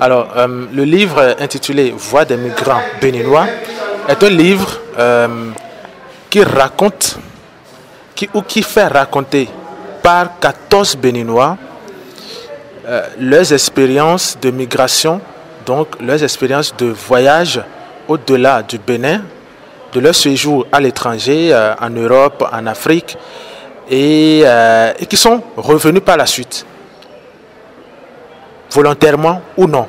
Alors, le livre intitulé Voix des migrants béninois est un livre qui raconte, qui fait raconter par 14 Béninois leurs expériences de migration, donc leurs expériences de voyage au-delà du Bénin, de leur séjour à l'étranger, en Europe, en Afrique, et qui sont revenus par la suite, volontairement ou non.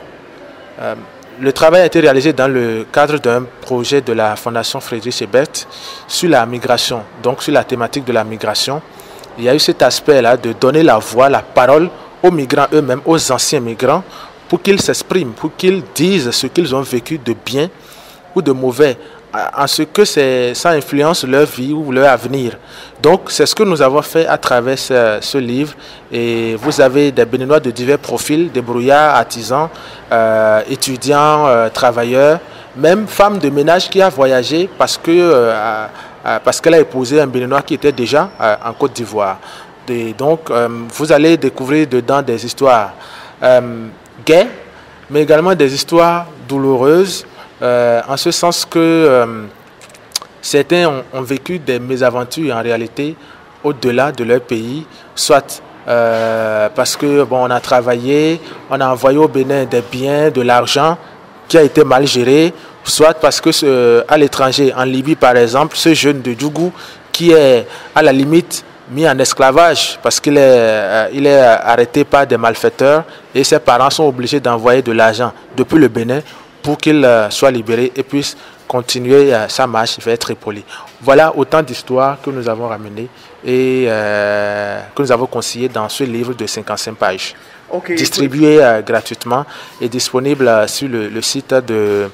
Le travail a été réalisé dans le cadre d'un projet de la Fondation Friedrich Ebert sur la migration, donc sur la thématique de la migration. Il y a eu cet aspect-là de donner la voix, la parole aux migrants eux-mêmes, aux anciens migrants, pour qu'ils s'expriment, pour qu'ils disent ce qu'ils ont vécu de bien ou de mauvais, en ce que ça influence leur vie ou leur avenir. Donc c'est ce que nous avons fait à travers ce livre. Et vous avez des Béninois de divers profils, des brouillards, artisans, étudiants, travailleurs, même femmes de ménage qui a voyagé parce qu'elle a épousé un Béninois qui était déjà en Côte d'Ivoire. Donc vous allez découvrir dedans des histoires gaies, mais également des histoires douloureuses, en ce sens que certains ont vécu des mésaventures en réalité au-delà de leur pays, soit parce que on a travaillé, on a envoyé au Bénin des biens, de l'argent qui a été mal géré, soit parce que à l'étranger, en Libye par exemple, ce jeune de Djougou qui est à la limite mis en esclavage parce qu'il est arrêté par des malfaiteurs et ses parents sont obligés d'envoyer de l'argent depuis le Bénin pour qu'il soit libéré et puisse continuer sa marche vers Tripoli. Voilà autant d'histoires que nous avons ramenées et que nous avons conseillées dans ce livre de 55 pages. Okay, distribué gratuitement et disponible sur le site de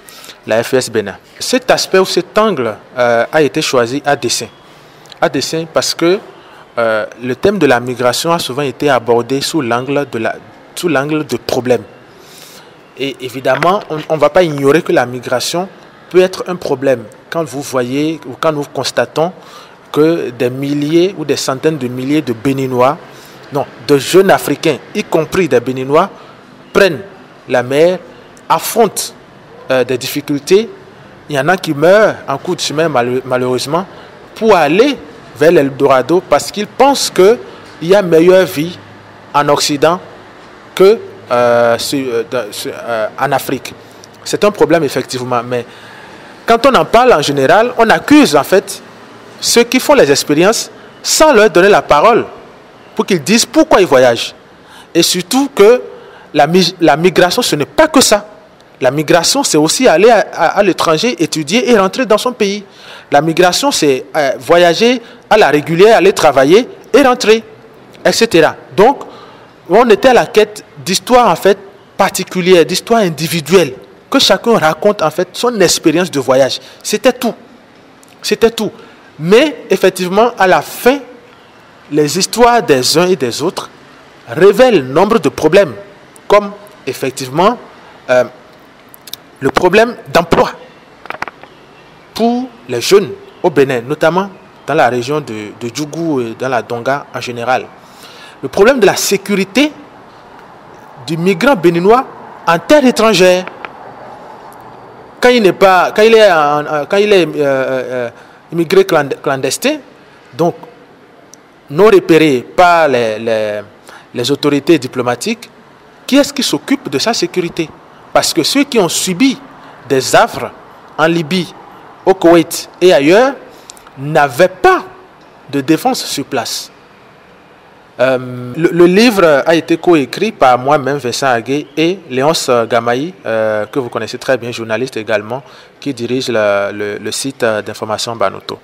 la FS Bénin. Cet aspect ou cet angle a été choisi à dessein. À dessein parce que le thème de la migration a souvent été abordé sous l'angle de problème. Et évidemment, on ne va pas ignorer que la migration peut être un problème quand vous voyez ou quand nous constatons que des milliers ou des centaines de milliers de Béninois, non, de jeunes Africains, y compris des Béninois, prennent la mer, affrontent des difficultés. Il y en a qui meurent en cours de chemin malheureusement pour aller vers l'Eldorado parce qu'ils pensent qu'il y a meilleure vie en Occident que en Afrique. C'est un problème effectivement, mais quand on en parle en général, on accuse en fait ceux qui font les expériences sans leur donner la parole pour qu'ils disent pourquoi ils voyagent. Et surtout que la migration, ce n'est pas que ça. La migration, c'est aussi aller à l'étranger, étudier et rentrer dans son pays. La migration, c'est voyager à la régulière, aller travailler et rentrer, etc. Donc, on était à la quête d'histoires en fait particulières, d'histoires individuelles, que chacun raconte en fait son expérience de voyage. C'était tout. C'était tout. Mais effectivement, à la fin, les histoires des uns et des autres révèlent nombre de problèmes, comme effectivement le problème d'emploi pour les jeunes au Bénin, notamment dans la région de Djougou et dans la Donga en général. Le problème de la sécurité du migrant béninois en terre étrangère. Quand il est immigré clandestin, donc non repéré par les autorités diplomatiques, qui est-ce qui s'occupe de sa sécurité? Parce que ceux qui ont subi des affres en Libye, au Koweït et ailleurs, n'avaient pas de défense sur place. Le livre a été coécrit par moi-même, Vincent Agué, et Léonce Gamaï, que vous connaissez très bien, journaliste également, qui dirige le site d'information Banoto.